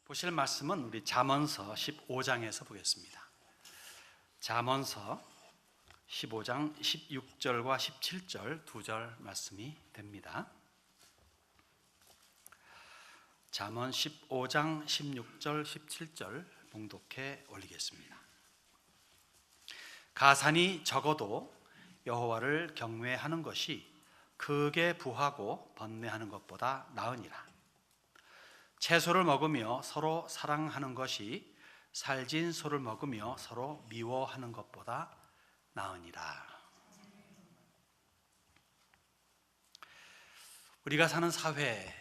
보실 말씀은 우리 잠언서 15장에서 보겠습니다. 잠언서 15장 16절과 17절 두 절 말씀이 됩니다. 잠언 15장 16절 17절 봉독해 올리겠습니다. 가산이 적어도 여호와를 경외하는 것이 크게 부하고 번뇌하는 것보다 나으니라. 채소를 먹으며 서로 사랑하는 것이 살진 소를 먹으며 서로 미워하는 것보다 나으니라. 우리가 사는 사회,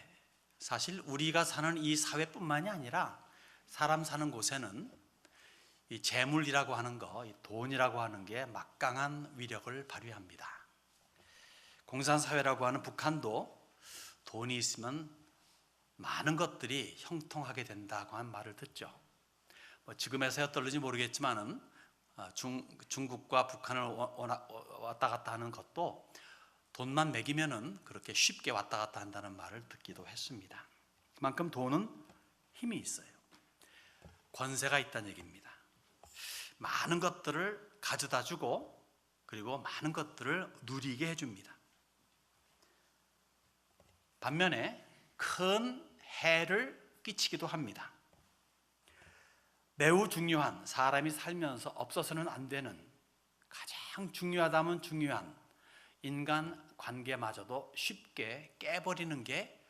사실 우리가 사는 이 사회뿐만이 아니라 사람 사는 곳에는 이 재물이라고 하는 거, 이 돈이라고 하는 게 막강한 위력을 발휘합니다. 공산사회라고 하는 북한도 돈이 있으면 많은 것들이 형통하게 된다고 하는 말을 듣죠. 지금에서야 어떨지 모르겠지만은 중국과 북한을 왔다 갔다 하는 것도 돈만 매기면은 그렇게 쉽게 왔다 갔다 한다는 말을 듣기도 했습니다. 그만큼 돈은 힘이 있어요. 권세가 있다는 얘기입니다. 많은 것들을 가져다 주고 그리고 많은 것들을 누리게 해줍니다. 반면에 큰 해를 끼치기도 합니다. 매우 중요한, 사람이 살면서 없어서는 안 되는, 가장 중요하다면 중요한 인간 관계마저도 쉽게 깨버리는 게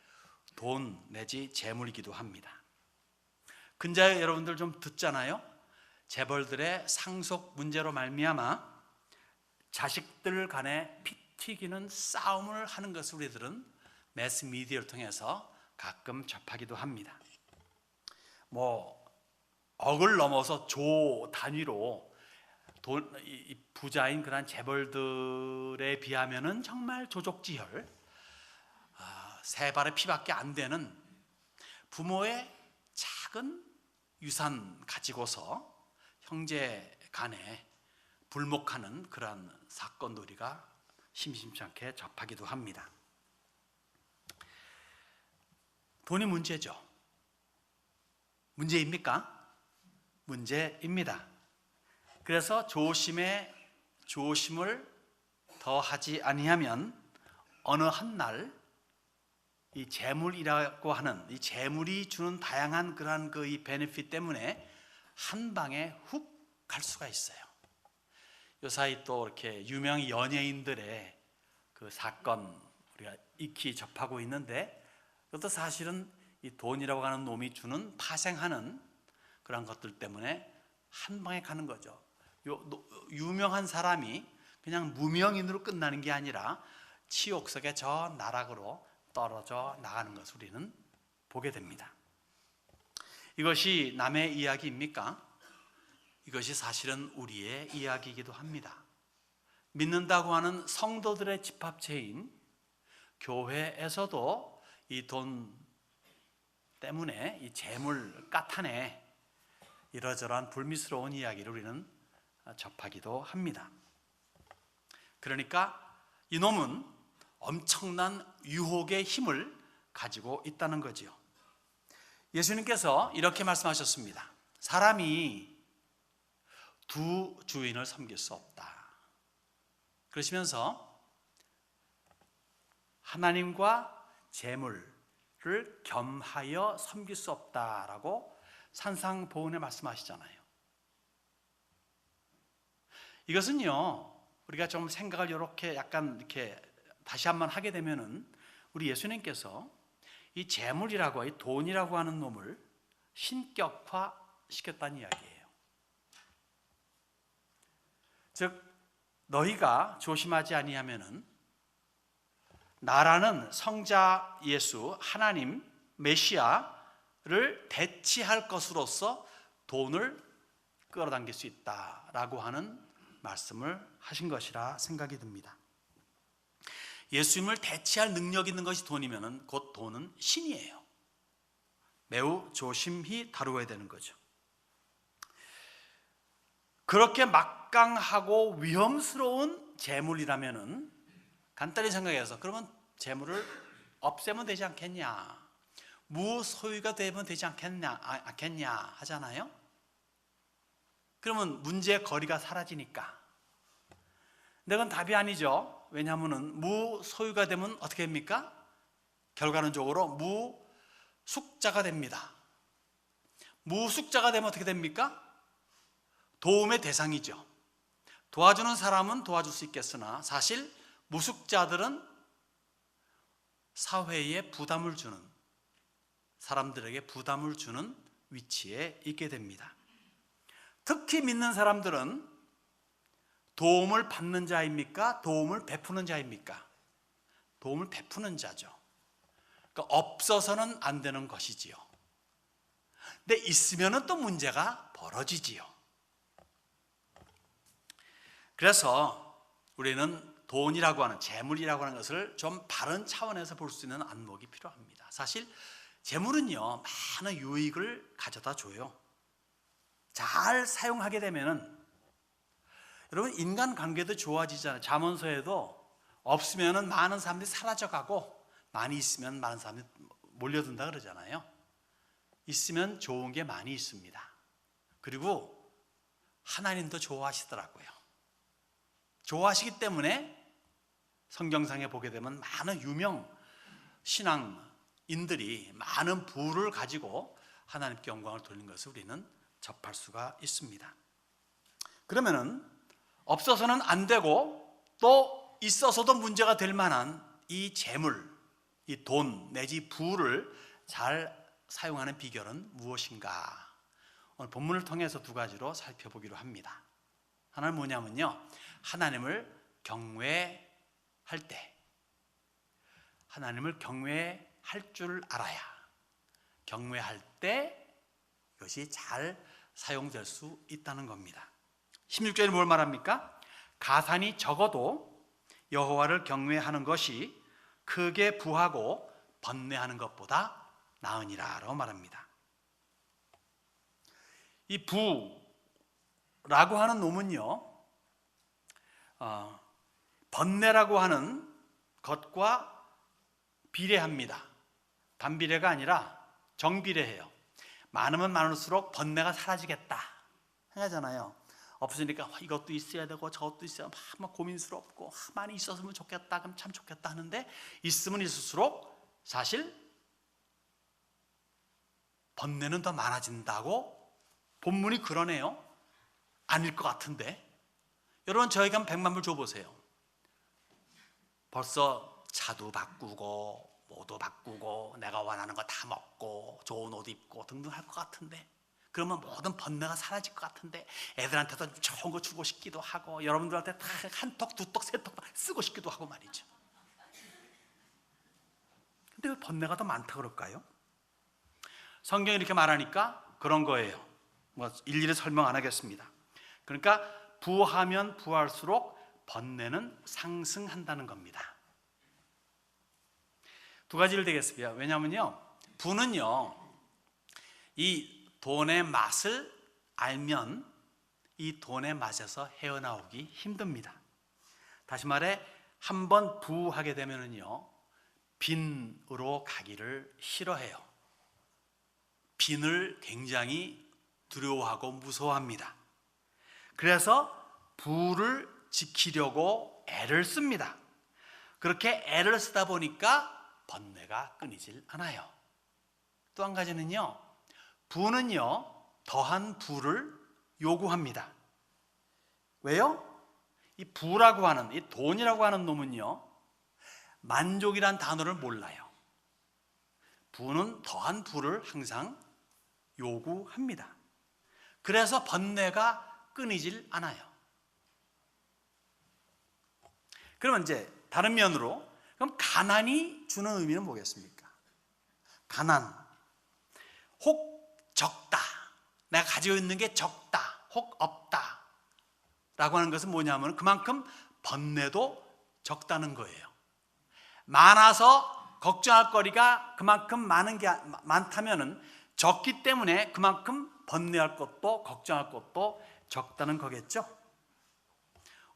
돈 내지 재물이기도 합니다. 근자에 여러분들 좀 듣잖아요. 재벌들의 상속 문제로 말미암아 자식들 간에 피 튀기는 싸움을 하는 것을 우리들은 매스미디어를 통해서 가끔 접하기도 합니다. 억을 넘어서 조 단위로 부자인 그런 재벌들에 비하면은 정말 조족지혈, 세 발의 피밖에 안 되는 부모의 작은 유산 가지고서 형제 간에 불목하는 그러한 사건도 우리가 심심치 않게 접하기도 합니다. 돈이 문제죠. 문제입니까? 문제입니다. 그래서 조심을 더하지 아니하면 어느 한 날 이 재물이라고 하는 이 재물이 주는 다양한 그러한 이 베네핏 때문에 한 방에 훅 갈 수가 있어요. 요사이 또 이렇게 유명 연예인들의 그 사건 우리가 익히 접하고 있는데, 이것도 사실은 이 돈이라고 하는 놈이 주는 파생하는 그런 것들 때문에 한 방에 가는 거죠. 유명한 사람이 그냥 무명인으로 끝나는 게 아니라 치욕 속에 저 나락으로 떨어져 나가는 것을 우리는 보게 됩니다. 이것이 남의 이야기입니까? 이것이 사실은 우리의 이야기이기도 합니다. 믿는다고 하는 성도들의 집합체인 교회에서도 이 돈 때문에 이 재물 까탄에 이러저러한 불미스러운 이야기를 우리는 접하기도 합니다. 그러니까 이놈은 엄청난 유혹의 힘을 가지고 있다는 거지요. 예수님께서 이렇게 말씀하셨습니다. 사람이 두 주인을 섬길 수 없다. 그러시면서 하나님과 재물을 겸하여 섬길 수 없다라고 산상보훈에 말씀하시잖아요. 이것은요, 우리가 좀 생각을 이렇게 다시 한번 하게 되면은 우리 예수님께서 이 재물이라고, 이 돈이라고 하는 놈을 신격화 시켰다는 이야기예요. 즉, 너희가 조심하지 아니하면은 나라는 성자 예수, 하나님, 메시아를 대치할 것으로서 돈을 끌어당길 수 있다라고 하는 말씀을 하신 것이라 생각이 듭니다. 예수님을 대치할 능력 있는 것이 돈이면은 곧 돈은 신이에요. 매우 조심히 다루어야 되는 거죠. 그렇게 막강하고 위험스러운 재물이라면은 간단히 생각해서 그러면 재물을 없애면 되지 않겠냐? 무소유가 되면 되지 않겠냐 하잖아요. 그러면 문제의 거리가 사라지니까. 근데 그건 답이 아니죠. 왜냐하면 무소유가 되면 어떻게 됩니까? 결과론적으로 무숙자가 됩니다. 무숙자가 되면 어떻게 됩니까? 도움의 대상이죠. 도와주는 사람은 도와줄 수 있겠으나 사실 무숙자들은 사회에 부담을 주는, 사람들에게 부담을 주는 위치에 있게 됩니다. 특히 믿는 사람들은 도움을 받는 자입니까? 도움을 베푸는 자입니까? 도움을 베푸는 자죠. 그러니까 없어서는 안 되는 것이지요. 근데 있으면 또 문제가 벌어지지요. 그래서 우리는 돈이라고 하는, 재물이라고 하는 것을 좀 바른 차원에서 볼 수 있는 안목이 필요합니다. 사실 재물은요, 많은 유익을 가져다 줘요. 잘 사용하게 되면은, 여러분 인간관계도 좋아지잖아요. 잠언서에도 없으면은 많은 사람들이 사라져가고 많이 있으면 많은 사람들이 몰려든다 그러잖아요. 있으면 좋은 게 많이 있습니다. 그리고 하나님도 좋아하시더라고요. 좋아하시기 때문에 성경상에 보게 되면 많은 유명 신앙인들이 많은 부를 가지고 하나님께 영광을 돌리는 것을 우리는 접할 수가 있습니다. 그러면은 없어서는 안 되고 또 있어서도 문제가 될 만한 이 재물, 이 돈 내지 부를 잘 사용하는 비결은 무엇인가? 오늘 본문을 통해서 두 가지로 살펴보기로 합니다. 하나는 뭐냐면요, 하나님을 경외할 때, 하나님을 경외할 줄 알아야, 경외할 때 이것이 잘 사용될 수 있다는 겁니다. 16절에 뭘 말합니까? 가산이 적어도 여호와를 경외하는 것이 크게 부하고 번뇌하는 것보다 나으니라 라고 말합니다. 이 부라고 하는 놈은요, 번뇌라고 하는 것과 비례합니다. 반비례가 아니라 정비례해요. 많으면 많을수록 번뇌가 사라지겠다 하잖아요. 없으니까 이것도 있어야 되고 저것도 있어야 막 고민스럽고 많이 있었으면 좋겠다, 그럼 참 좋겠다 하는데 있으면 있을수록 사실 번뇌는 더 많아진다고 본문이 그러네요. 아닐 것 같은데. 여러분 저에게 한 100만 불 줘보세요. 벌써 차도 바꾸고 뭐도 바꾸고 내가 원하는 거 다 먹고 좋은 옷 입고 등등 할 것 같은데, 그러면 모든 번뇌가 사라질 것 같은데, 애들한테도 좋은 거 주고 싶기도 하고 여러분들한테 다 한 턱, 두 턱, 세 턱 쓰고 싶기도 하고 말이죠. 근데 왜 번뇌가 더 많다 그럴까요? 성경이 이렇게 말하니까 그런 거예요. 뭐 일일이 설명 안 하겠습니다. 그러니까 부하면 부할수록 번뇌는 상승한다는 겁니다. 두 가지를 되겠습니다. 왜냐하면요, 부는요, 이 돈의 맛을 알면 이 돈의 맛에서 헤어나오기 힘듭니다. 다시 말해, 한번 부하게 되면은요, 빈으로 가기를 싫어해요. 빈을 굉장히 두려워하고 무서워합니다. 그래서 부를 지키려고 애를 씁니다. 그렇게 애를 쓰다 보니까 번뇌가 끊이질 않아요. 또 한 가지는요, 부는요 더한 부를 요구합니다. 왜요? 이 부라고 하는, 이 돈이라고 하는 놈은요 만족이란 단어를 몰라요. 부는 더한 부를 항상 요구합니다. 그래서 번뇌가 끊이질 않아요. 그러면 이제 다른 면으로, 그럼 가난이 주는 의미는 뭐겠습니까? 가난, 혹 적다, 내가 가지고 있는 게 적다, 혹 없다 라고 하는 것은 뭐냐면 그만큼 번뇌도 적다는 거예요. 많아서 걱정할 거리가 그만큼 많다면은 적기 때문에 그만큼 번뇌할 것도 걱정할 것도 적다는 거겠죠.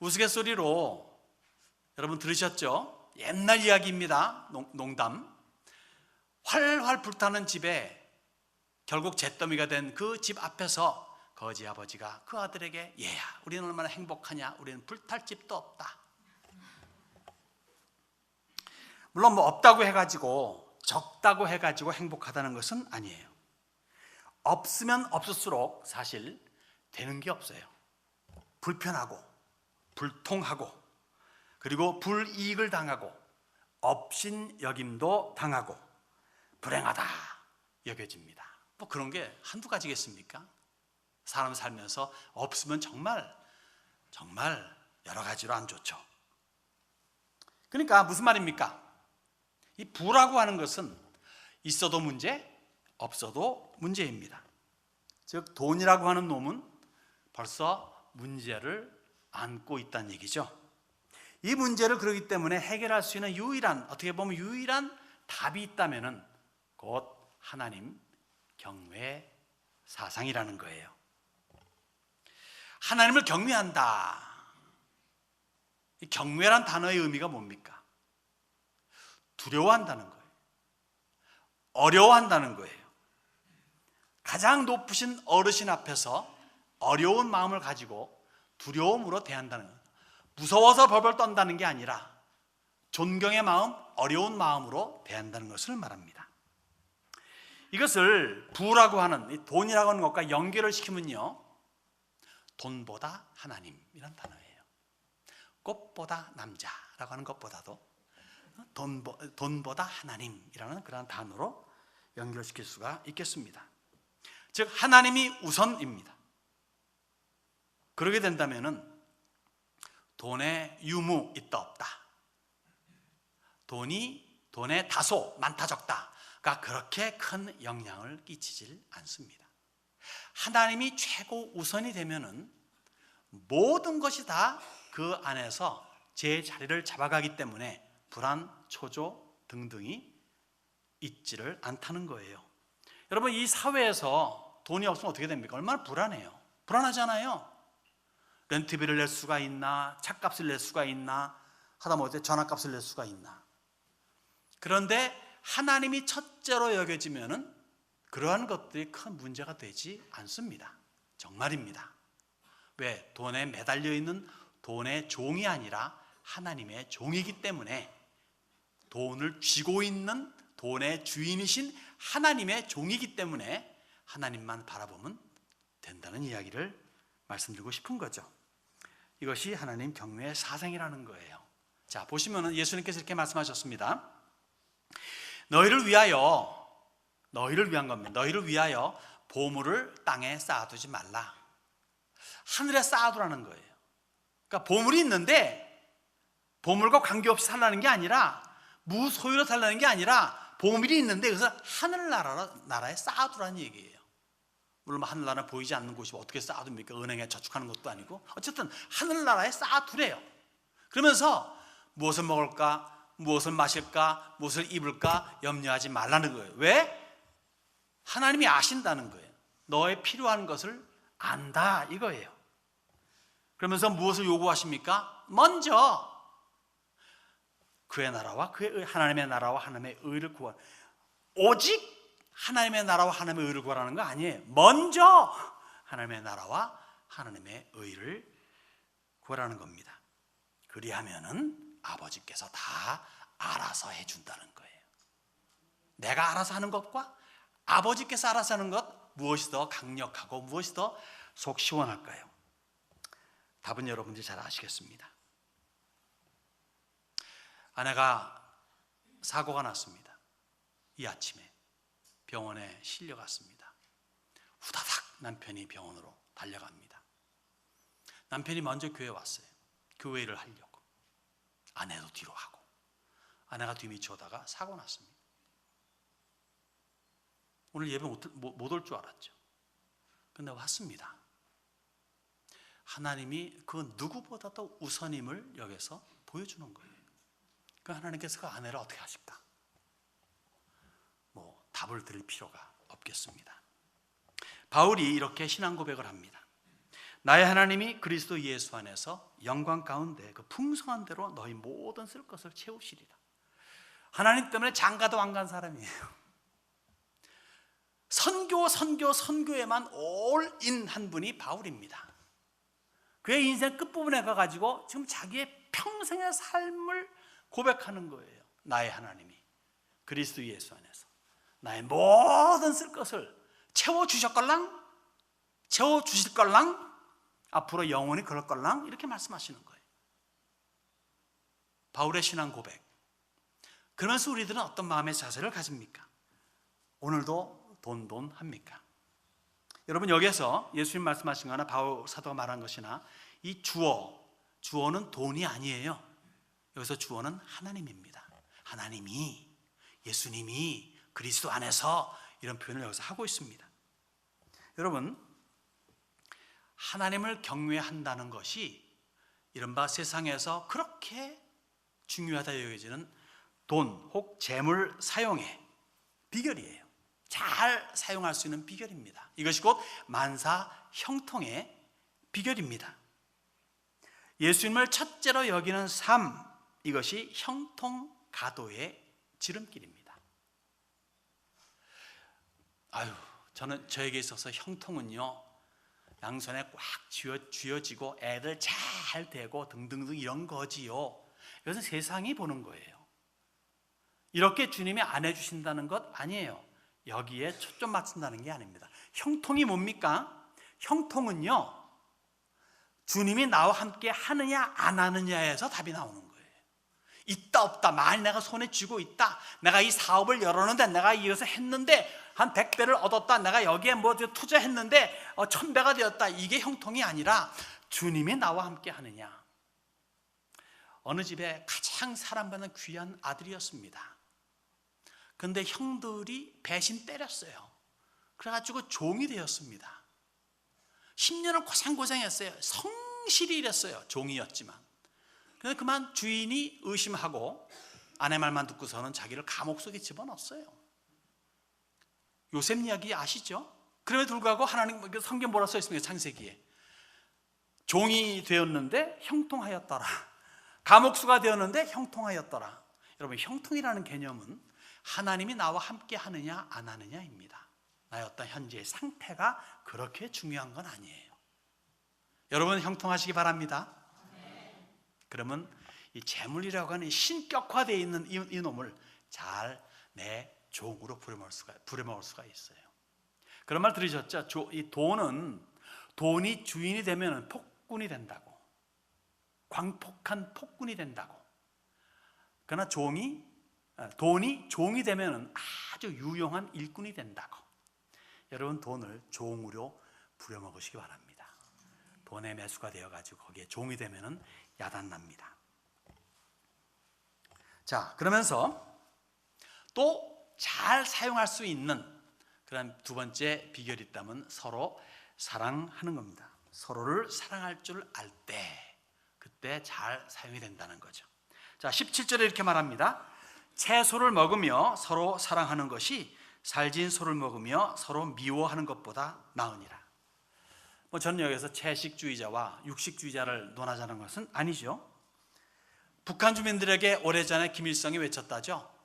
우스갯소리로 여러분 들으셨죠? 옛날 이야기입니다. 농담. 활활 불타는 집에 결국 잿더미가 된 그 집 앞에서 거지 아버지가 그 아들에게 얘야, 우리는 얼마나 행복하냐, 우리는 불탈 집도 없다. 물론 뭐 없다고 해가지고, 적다고 해가지고 행복하다는 것은 아니에요. 없으면 없을수록 사실 되는 게 없어요. 불편하고 불통하고, 그리고 불이익을 당하고 업신여김도 당하고 불행하다 여겨집니다. 뭐 그런 게 한두 가지겠습니까? 사람 살면서 없으면 정말 여러 가지로 안 좋죠. 그러니까 무슨 말입니까? 이 부라고 하는 것은 있어도 문제, 없어도 문제입니다. 즉 돈이라고 하는 놈은 벌써 문제를 안고 있다는 얘기죠. 이 문제를 그러기 때문에 해결할 수 있는 유일한, 어떻게 보면 유일한 답이 있다면은 곧 하나님 경외 사상이라는 거예요. 하나님을 경외한다. 이 경외란 단어의 의미가 뭡니까? 두려워한다는 거예요. 어려워한다는 거예요. 가장 높으신 어르신 앞에서 어려운 마음을 가지고 두려움으로 대한다는 거예요. 무서워서 벌벌 떤다는 게 아니라 존경의 마음, 어려운 마음으로 대한다는 것을 말합니다. 이것을 부라고 하는, 돈이라고 하는 것과 연결을 시키면요, 돈보다 하나님이란 단어예요. 꽃보다 남자라고 하는 것보다도 돈보다 하나님이라는 그런 단어로 연결시킬 수가 있겠습니다. 즉 하나님이 우선입니다. 그러게 된다면은 돈의 유무 있다 없다, 돈의 다소 많다 적다가 그렇게 큰 영향을 끼치질 않습니다. 하나님이 최고 우선이 되면은 모든 것이 다 그 안에서 제 자리를 잡아가기 때문에 불안, 초조 등등이 있지를 않다는 거예요. 여러분, 이 사회에서 돈이 없으면 어떻게 됩니까? 얼마나 불안해요. 불안하잖아요. 렌트비를 낼 수가 있나, 차값을 낼 수가 있나, 하다못해 전화값을 낼 수가 있나. 그런데 하나님이 첫째로 여겨지면은 그러한 것들이 큰 문제가 되지 않습니다. 정말입니다. 왜? 돈에 매달려 있는 돈의 종이 아니라 하나님의 종이기 때문에, 돈을 쥐고 있는 돈의 주인이신 하나님의 종이기 때문에 하나님만 바라보면 된다는 이야기를 말씀드리고 싶은 거죠. 이것이 하나님 경외의 사상이라는 거예요. 자, 보시면은 예수님께서 이렇게 말씀하셨습니다. 너희를 위한 겁니다. 너희를 위하여 보물을 땅에 쌓아두지 말라. 하늘에 쌓아두라는 거예요. 그러니까 보물이 있는데 보물과 관계없이 살라는 게 아니라, 무소유로 살라는 게 아니라, 보물이 있는데 그것을 하늘나라에 쌓아두라는 얘기예요. 물론 하늘나라는 보이지 않는 곳이 어떻게 쌓아둡니까? 은행에 저축하는 것도 아니고. 어쨌든 하늘나라에 쌓아두래요. 그러면서 무엇을 먹을까, 무엇을 마실까, 무엇을 입을까 염려하지 말라는 거예요. 왜? 하나님이 아신다는 거예요. 너의 필요한 것을 안다 이거예요. 그러면서 무엇을 요구하십니까? 먼저 그의 나라와 하나님의 나라와 하나님의 의를 구하라. 오직 하나님의 나라와 하나님의 의를 구하라는 거 아니에요. 먼저 하나님의 나라와 하나님의 의를 구하라는 겁니다. 그리하면은 아버지께서 다 알아서 해준다는 거예요. 내가 알아서 하는 것과 아버지께서 알아서 하는 것, 무엇이 더 강력하고 무엇이 더 속 시원할까요? 답은 여러분들이 잘 아시겠습니다. 아내가 사고가 났습니다. 이 아침에 병원에 실려갔습니다. 후다닥 남편이 병원으로 달려갑니다. 남편이 먼저 교회에 왔어요. 교회를 하려고. 아내도 뒤로 하고. 아내가 뒤미쳐 오다가 사고 났습니다. 오늘 예배 못 올 줄 알았죠. 근데 왔습니다. 하나님이 그 누구보다도 우선임을 여기서 보여주는 거예요. 그 하나님께서 그 아내를 어떻게 하실까? 뭐 답을 드릴 필요가 없겠습니다. 바울이 이렇게 신앙 고백을 합니다. 나의 하나님이 그리스도 예수 안에서 영광 가운데 그 풍성한 대로 너희 모든 쓸 것을 채우시리라. 하나님 때문에 장가도 안 간 사람이에요. 선교에만 올인한 분이 바울입니다. 그의 인생 끝부분에 가가지고 지금 자기의 평생의 삶을 고백하는 거예요. 나의 하나님이 그리스도 예수 안에서 나의 모든 쓸 것을 채워주셨걸랑, 채워주실걸랑, 앞으로 영원히 그럴걸랑, 이렇게 말씀하시는 거예요. 바울의 신앙 고백. 그러면서 우리들은 어떤 마음의 자세를 가집니까? 오늘도 돈 합니까? 여러분, 여기에서 예수님 말씀하신 거나 바울 사도가 말한 것이나 이 주어는 돈이 아니에요. 여기서 주어는 하나님입니다. 하나님이, 예수님이 그리스도 안에서, 이런 표현을 여기서 하고 있습니다. 여러분, 하나님을 경외한다는 것이 이른바 세상에서 그렇게 중요하다 여겨지는 돈 혹 재물 사용의 비결이에요. 잘 사용할 수 있는 비결입니다. 이것이 곧 만사 형통의 비결입니다. 예수님을 첫째로 여기는 삶, 이것이 형통가도의 지름길입니다. 저에게 있어서 형통은요, 양손에 꽉 쥐어지고 애들 잘 되고 등등등 이런 거지요. 이것은 세상이 보는 거예요. 이렇게 주님이 안 해주신다는 것 아니에요. 여기에 초점 맞춘다는 게 아닙니다. 형통이 뭡니까? 형통은요, 주님이 나와 함께 하느냐 안 하느냐에서 답이 나오는 거예요. 있다 없다, 만일 내가 손에 쥐고 있다, 내가 이 사업을 열었는데, 내가 이것을 했는데 한 100배를 얻었다, 내가 여기에 뭐 투자했는데 1000배가 되었다, 이게 형통이 아니라 주님이 나와 함께 하느냐. 어느 집에 가장 사랑받는 귀한 아들이었습니다. 그런데 형들이 배신 때렸어요. 그래가지고 종이 되었습니다. 10년을 고생했어요. 성실히 일했어요. 종이었지만. 그래서 그만 주인이 의심하고 아내 말만 듣고서는 자기를 감옥 속에 집어넣었어요. 요셉 이야기 아시죠? 그럼에도 불구하고 하나님 성경 뭐라 써 있습니까? 창세기에 종이 되었는데 형통하였더라, 감옥수가 되었는데 형통하였더라. 여러분, 형통이라는 개념은 하나님이 나와 함께 하느냐 안 하느냐입니다. 나의 어떤 현재의 상태가 그렇게 중요한 건 아니에요. 여러분, 형통하시기 바랍니다. 그러면 이 재물이라고 하는 신격화되어 있는 이 놈을 잘 내 종으로 부려먹을 수가 있어요. 그런 말 들으셨죠? 이 돈이 주인이 되면 폭군이 된다고, 광폭한 폭군이 된다고. 그러나 돈이 종이 되면 아주 유용한 일꾼이 된다고. 여러분, 돈을 종으로 부려먹으시기 바랍니다. 돈의 매수가 되어가지고 거기에 종이 되면 야단납니다. 자, 그러면서 또 잘 사용할 수 있는 그런 두 번째 비결이 있다면 서로 사랑하는 겁니다. 서로를 사랑할 줄 알 때, 그때 잘 사용이 된다는 거죠. 자, 17절에 이렇게 말합니다. 채소를 먹으며 서로 사랑하는 것이 살진 소를 먹으며 서로 미워하는 것보다 나으니라. 저는 여기서 채식주의자와 육식주의자를 논하자는 것은 아니죠. 북한 주민들에게 오래전에 김일성이 외쳤다죠.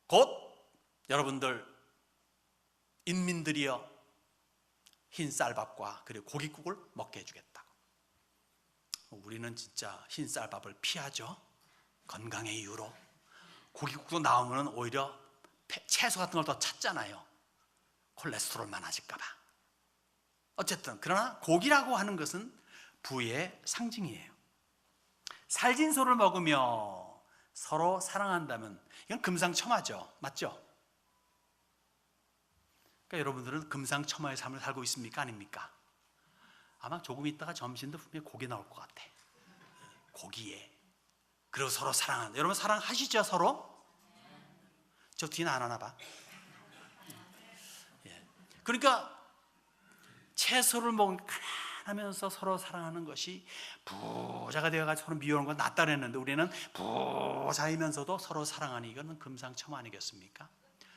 곧 여러분들 인민들이여 흰 쌀밥과 그리고 고깃국을 먹게 해주겠다고. 우리는 진짜 흰 쌀밥을 피하죠. 건강의 이유로. 고깃국도 나오면 오히려 채소 같은 걸 더 찾잖아요. 콜레스테롤 많아질까 봐. 어쨌든 그러나 고기라고 하는 것은 부의 상징이에요. 살진 소를 먹으며 서로 사랑한다면 이건 금상첨화죠. 맞죠? 그러니까 여러분들은 금상첨화의 삶을 살고 있습니까? 아닙니까? 아마 조금 있다가 점심도 분명히 고기 나올 것 같아. 고기에. 그리고 서로 사랑한다. 여러분 사랑하시죠? 서로? 저 뒤는 안 하나 봐. 그러니까 채소를 하면서 서로 사랑하는 것이 부자가 되어가지고 서로 미워하는 건 낫다 그랬는데, 우리는 부자이면서도 서로 사랑하니 이거는 금상첨화 아니겠습니까?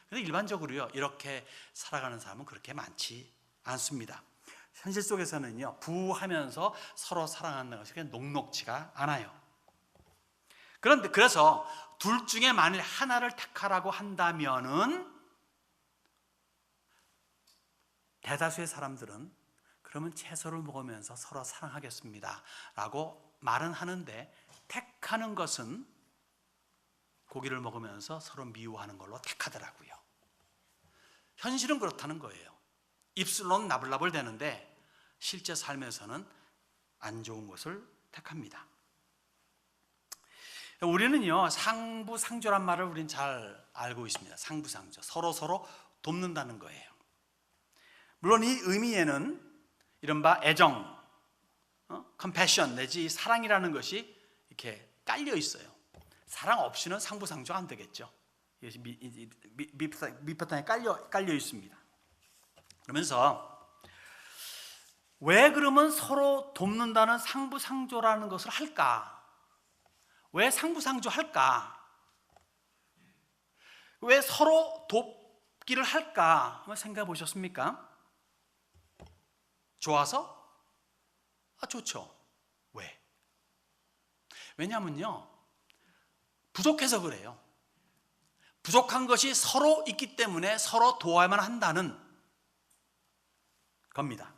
그런데 일반적으로요, 이렇게 살아가는 사람은 그렇게 많지 않습니다. 현실 속에서는요, 부하면서 서로 사랑하는 것이 그냥 녹록지가 않아요. 그래서 둘 중에 만일 하나를 택하라고 한다면은 대다수의 사람들은 그러면 채소를 먹으면서 서로 사랑하겠습니다 라고 말은 하는데, 택하는 것은 고기를 먹으면서 서로 미워하는 걸로 택하더라고요. 현실은 그렇다는 거예요. 입술로는 나불나불 되는데 실제 삶에서는 안 좋은 것을 택합니다. 우리는요, 상부상조란 말을 우리는 잘 알고 있습니다. 상부상조, 서로 돕는다는 거예요. 물론 이 의미에는 이른바 애정, 컴패션 내지 사랑이라는 것이 이렇게 깔려 있어요. 사랑 없이는 상부상조가 안 되겠죠. 이것이 밑바탕에 깔려 있습니다. 그러면서 왜 그러면 서로 돕는다는 상부상조라는 것을 할까? 왜 상부상조 할까? 왜 서로 돕기를 할까? 한번 생각해 보셨습니까? 좋아서? 좋죠. 왜? 왜냐하면요, 부족해서 그래요. 부족한 것이 서로 있기 때문에 서로 도와야만 한다는 겁니다.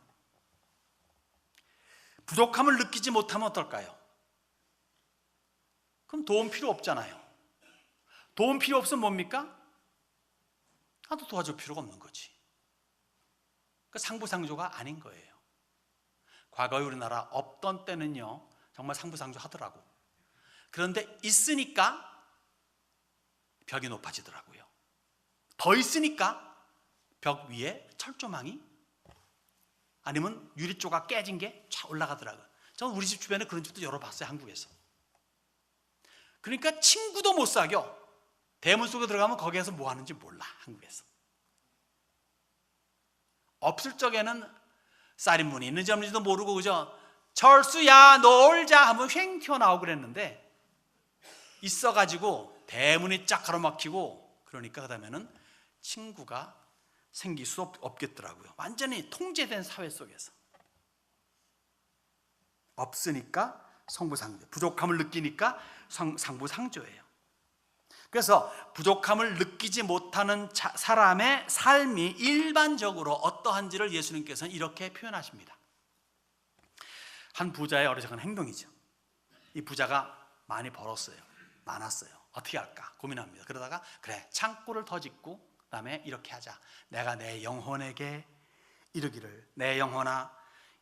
부족함을 느끼지 못하면 어떨까요? 그럼 도움 필요 없잖아요. 도움 필요 없으면 뭡니까? 나도 도와줄 필요가 없는 거지. 그 상부상조가 아닌 거예요. 과거에 우리나라 없던 때는요, 정말 상부상조 하더라고. 그런데 있으니까 벽이 높아지더라고요. 더 있으니까 벽 위에 철조망이 아니면 유리조각 깨진 게 쫙 올라가더라고요. 저는 우리 집 주변에 그런 집도 열어봤어요, 한국에서. 그러니까 친구도 못 사겨. 대문 속에 들어가면 거기에서 뭐 하는지 몰라, 한국에서. 없을 적에는 쌀인문이 있는지 없는지도 모르고, 그죠? 철수야 놀자 하면 휑 튀어나오고 그랬는데, 있어가지고 대문이 쫙 가로막히고, 그러니까 그 다음에는 친구가 생길 수 없겠더라고요. 완전히 통제된 사회 속에서. 없으니까 상부상조, 부족함을 느끼니까 상부상조예요. 그래서 부족함을 느끼지 못하는 사람의 삶이 일반적으로 어떠한지를 예수님께서는 이렇게 표현하십니다. 한 부자의 어리석은 행동이죠. 이 부자가 많이 벌었어요. 많았어요. 어떻게 할까 고민합니다. 그러다가 그래, 창고를 더 짓고 그다음에 이렇게 하자. 내가 내 영혼에게 이르기를, 내 영혼아,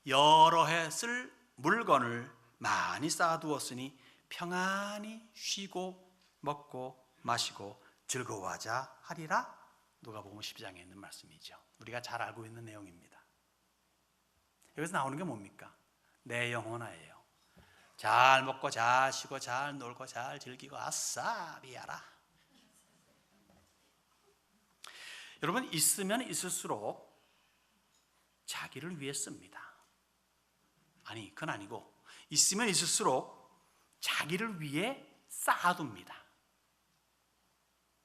여러 해 쓸 물건을 많이 쌓아두었으니 평안히 쉬고 먹고 마시고 즐거워하자 하리라. 누가복음 12장에 있는 말씀이죠. 우리가 잘 알고 있는 내용입니다. 여기서 나오는 게 뭡니까? 내 영혼아예요. 잘 먹고 잘 쉬고 잘 놀고 잘 즐기고 아싸 비야라. 여러분, 있으면 있을수록 자기를 위해 씁니다. 아니, 그건 아니고 있으면 있을수록 자기를 위해 쌓아둡니다.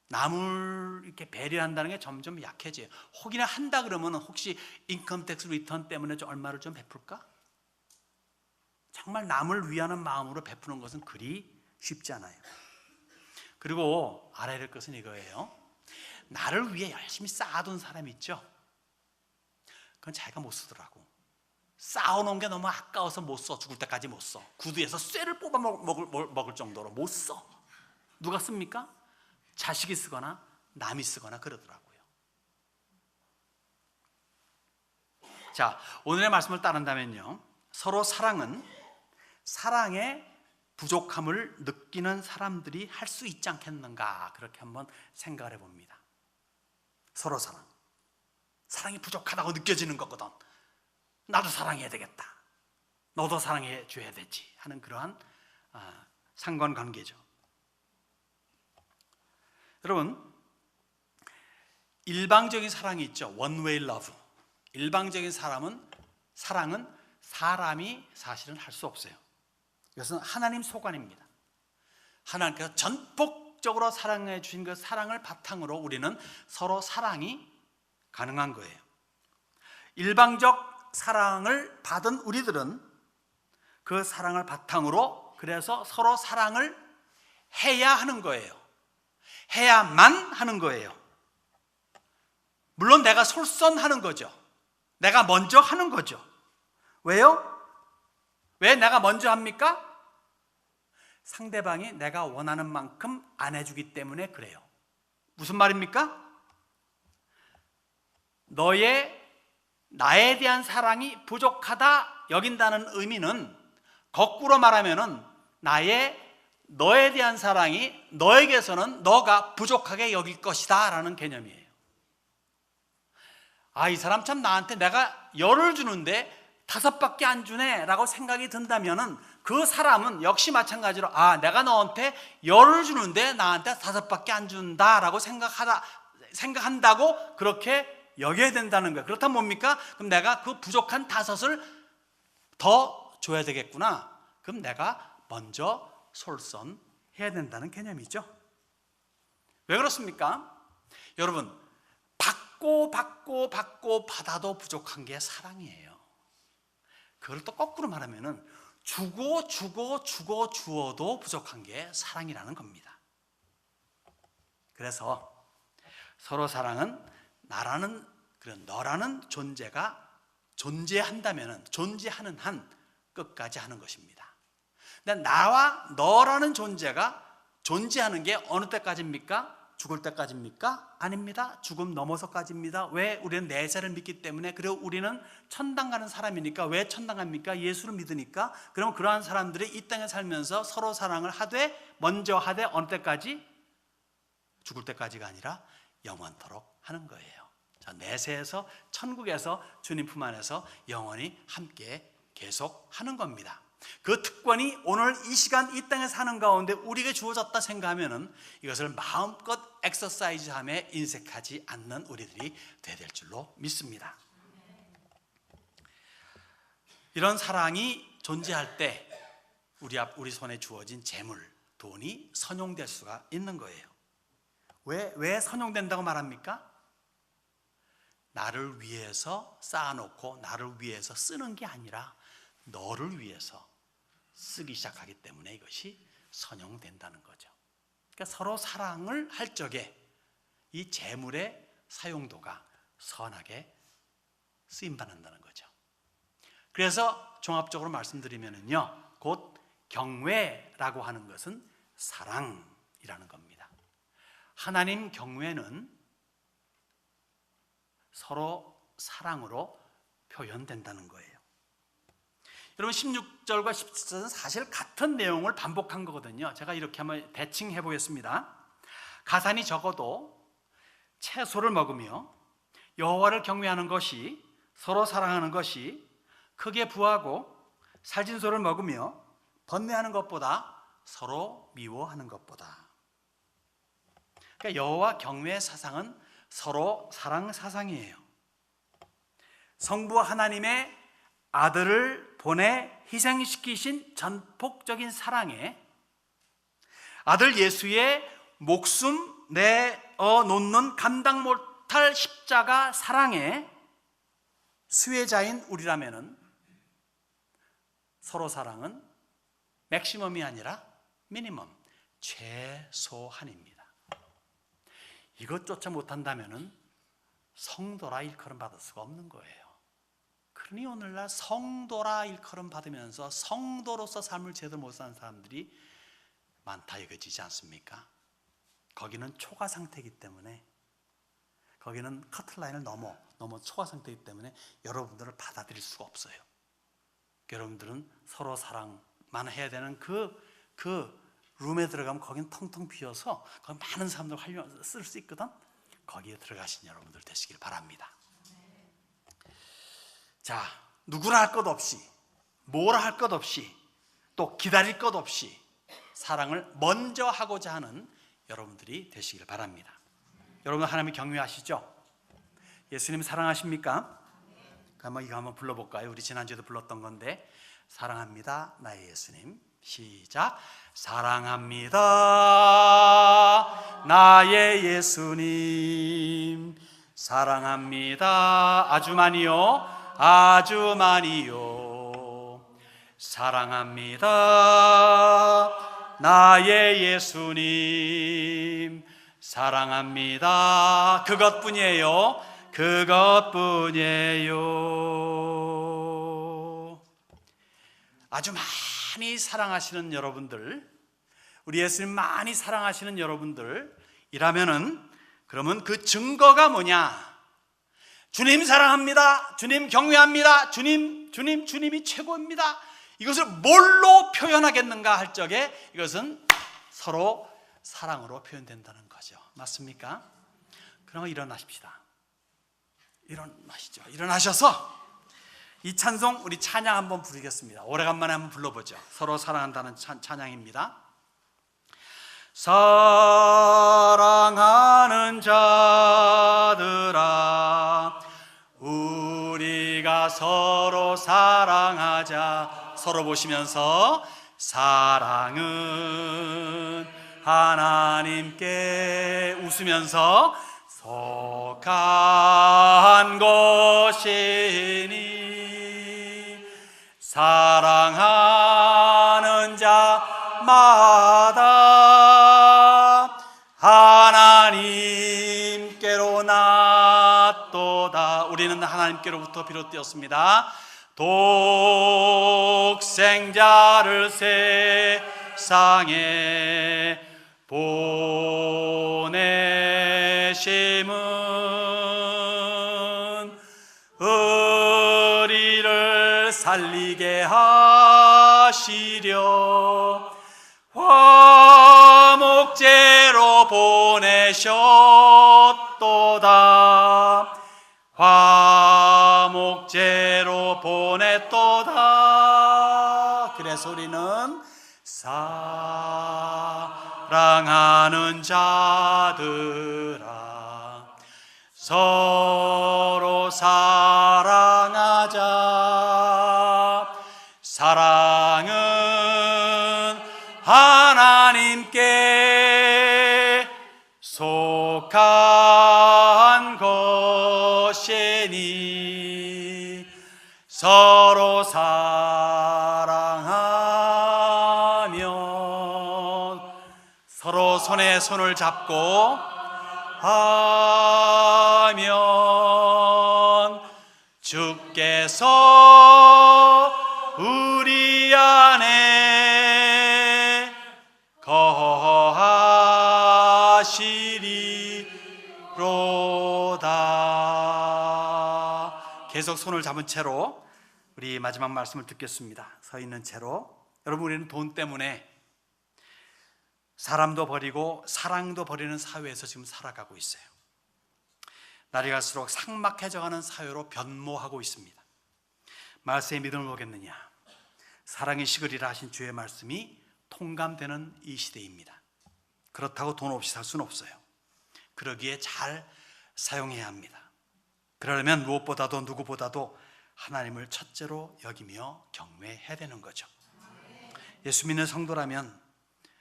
남을 이렇게 배려한다는 게 점점 약해져요. 혹이나 한다 그러면 혹시 인컴텍스 리턴 때문에 좀 얼마를 좀 베풀까? 정말 남을 위하는 마음으로 베푸는 것은 그리 쉽지 않아요. 그리고 알아야 될 것은 이거예요. 나를 위해 열심히 쌓아둔 사람 있죠? 그건 자기가 못 쓰더라고. 쌓아놓은 게 너무 아까워서 못 써. 죽을 때까지 못 써. 구두에서 쇠를 뽑아 먹을 정도로 못 써. 누가 씁니까? 자식이 쓰거나 남이 쓰거나 그러더라고요. 자, 오늘의 말씀을 따른다면요, 서로 사랑은 사랑의 부족함을 느끼는 사람들이 할 수 있지 않겠는가, 그렇게 한번 생각을 해봅니다. 서로 사랑이 부족하다고 느껴지는 거거든. 나도 사랑해야 되겠다, 너도 사랑해 줘야 되지 하는 그러한 상관관계죠. 여러분, 일방적인 사랑이 있죠. One way love. 일방적인 사랑은 사람이 사실은 할 수 없어요. 이것은 하나님 소관입니다. 하나님께서 전폭적으로 사랑해 주신 그 사랑을 바탕으로 우리는 서로 사랑이 가능한 거예요. 일방적 사랑을 받은 우리들은 그 사랑을 바탕으로 그래서 서로 사랑을 해야 하는 거예요. 해야만 하는 거예요. 물론 내가 솔선하는 거죠. 내가 먼저 하는 거죠. 왜요? 왜 내가 먼저 합니까? 상대방이 내가 원하는 만큼 안 해주기 때문에 그래요. 무슨 말입니까? 나에 대한 사랑이 부족하다 여긴다는 의미는 거꾸로 말하면은 너에 대한 사랑이 너에게서는 너가 부족하게 여길 것이다 라는 개념이에요. 이 사람 참 나한테 내가 10을 주는데 5밖에 안 주네 라고 생각이 든다면은 그 사람은 역시 마찬가지로 내가 너한테 10을 주는데 나한테 5밖에 안 준다 라고 생각한다고 그렇게 여겨야 된다는 거예요. 그렇다면 뭡니까? 그럼 내가 그 부족한 5을 더 줘야 되겠구나. 그럼 내가 먼저 솔선해야 된다는 개념이죠. 왜 그렇습니까? 여러분, 받고 받아도 부족한 게 사랑이에요. 그걸 또 거꾸로 말하면은 주고 주어도 부족한 게 사랑이라는 겁니다. 그래서 서로 사랑은 너라는 존재가 존재한다면은 존재하는 한 끝까지 하는 것입니다. 근데 나와 너라는 존재가 존재하는 게 어느 때까지입니까? 죽을 때까지입니까? 아닙니다. 죽음 넘어서까지입니다. 왜? 우리는 내세를 믿기 때문에. 그리고 우리는 천당 가는 사람이니까. 왜 천당 갑니까? 예수를 믿으니까. 그럼 그러한 사람들이 이 땅에 살면서 서로 사랑을 먼저 하되 어느 때까지? 죽을 때까지가 아니라 영원토록 하는 거예요. 자, 내세에서 천국에서 주님 품 안에서 영원히 함께 계속 하는 겁니다. 그 특권이 오늘 이 시간 이 땅에 사는 가운데 우리에게 주어졌다 생각하면은 이것을 마음껏 엑서사이즈함에 인색하지 않는 우리들이 되어야 될 줄로 믿습니다. 이런 사랑이 존재할 때 우리 손에 주어진 재물, 돈이 선용될 수가 있는 거예요. 왜 선용된다고 말합니까? 나를 위해서 쌓아놓고 나를 위해서 쓰는 게 아니라 너를 위해서 쓰기 시작하기 때문에 이것이 선용된다는 거죠. 그러니까 서로 사랑을 할 적에 이 재물의 사용도가 선하게 쓰임받는다는 거죠. 그래서 종합적으로 말씀드리면요, 곧 경외라고 하는 것은 사랑이라는 겁니다. 하나님 경외는 서로 사랑으로 표현된다는 거예요. 여러분 16절과 17절은 사실 같은 내용을 반복한 거거든요. 제가 이렇게 한번 대칭해 보겠습니다. 가산이 적어도 채소를 먹으며 여호와를 경외하는 것이, 서로 사랑하는 것이 크게 부하고 살진소를 먹으며 번뇌하는 것보다 서로 미워하는 것보다. 그러니까 여호와 경외의 사상은 서로 사랑 사상이에요. 성부 하나님의 아들을 보내 희생시키신 전폭적인 사랑에 아들 예수의 목숨 내어놓는 감당 못할 십자가 사랑에 수혜자인 우리라면은 서로 사랑은 맥시멈이 아니라 미니멈, 최소한입니다. 이것조차 못한다면은 성도라 일컬음 받을 수가 없는 거예요. 그러니 오늘날 성도라 일컬음 받으면서 성도로서 삶을 제대로 못 사는 사람들이 많다 여겨지지 않습니까? 거기는 초과 상태이기 때문에, 거기는 커트라인을 넘어 초과 상태이기 때문에 여러분들을 받아들일 수가 없어요. 여러분들은 서로 사랑만 해야 되는 그 룸에 들어가면 거기는 텅텅 비어서 거기 많은 사람들 쓸 수 있거든. 거기에 들어가신 여러분들 되시길 바랍니다. 자, 누구라 할 것 없이, 뭐라 할 것 없이, 또 기다릴 것 없이 사랑을 먼저 하고자 하는 여러분들이 되시길 바랍니다. 여러분 하나님 경외하시죠? 예수님 사랑하십니까? 그럼 이거 한번 불러볼까요? 우리 지난주에도 불렀던 건데, 사랑합니다 나의 예수님. 시작. 사랑합니다 나의 예수님, 사랑합니다 아주 많이요, 아주 많이요. 사랑합니다 나의 예수님, 사랑합니다. 그것뿐이에요. 그것뿐이에요. 아주 많이 사랑하시는 여러분들, 우리 예수님 많이 사랑하시는 여러분들이라면은 그러면 그 증거가 뭐냐? 주님 사랑합니다. 주님 경외합니다. 주님이 최고입니다. 이것을 뭘로 표현하겠는가 할 적에 이것은 서로 사랑으로 표현된다는 거죠. 맞습니까? 그러면 일어나십시다. 일어나시죠. 일어나셔서 이 찬송, 우리 찬양 한번 부르겠습니다. 오래간만에 한번 불러보죠. 서로 사랑한다는 찬양입니다. 사랑하는 자들아, 우리가 서로 사랑하자. 서로 보시면서 사랑은 하나님께 웃으면서 속한 것이니 사랑하는 자마다 하나님께로 났도다. 우리는 하나님께로부터 비롯되었습니다. 독생자를 세상에 보내심은 의리를 살리게 하시려 화목제로 보내셨도다. 화목제로 보냈도다. 그래서 우리는 사랑하는 자들아, 서로 사랑하자. 사랑은 하나님께 속한 것이니 서로 사랑하며 서로 손에 손을 잡고 하면 주께서 우리 안에 거하시리로다. 계속 손을 잡은 채로 우리 마지막 말씀을 듣겠습니다. 서 있는 채로. 여러분, 우리는 돈 때문에 사람도 버리고 사랑도 버리는 사회에서 지금 살아가고 있어요. 날이 갈수록 삭막해져가는 사회로 변모하고 있습니다. 말세에 믿음을 보겠느냐? 사랑이 식으리라 하신 주의 말씀이 통감되는 이 시대입니다. 그렇다고 돈 없이 살 수는 없어요. 그러기에 잘 사용해야 합니다. 그러려면 무엇보다도 누구보다도 하나님을 첫째로 여기며 경외해야 되는 거죠. 예수 믿는 성도라면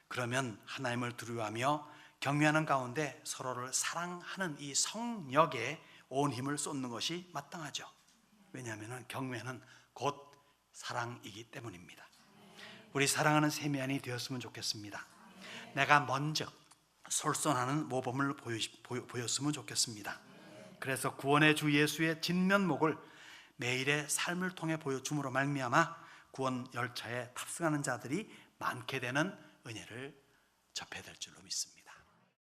그러면 하나님을 두려워하며 경외하는 가운데 서로를 사랑하는 이 성역에 온 힘을 쏟는 것이 마땅하죠. 왜냐하면 경외는 곧 사랑이기 때문입니다. 우리 사랑하는 세미안이 되었으면 좋겠습니다. 내가 먼저 솔선하는 모범을 보였으면 좋겠습니다. 그래서 구원의 주 예수의 진면목을 매일의 삶을 통해 보여줌으로 말미암아 구원 열차에 탑승하는 자들이 많게 되는 은혜를 접해야 될 줄로 믿습니다.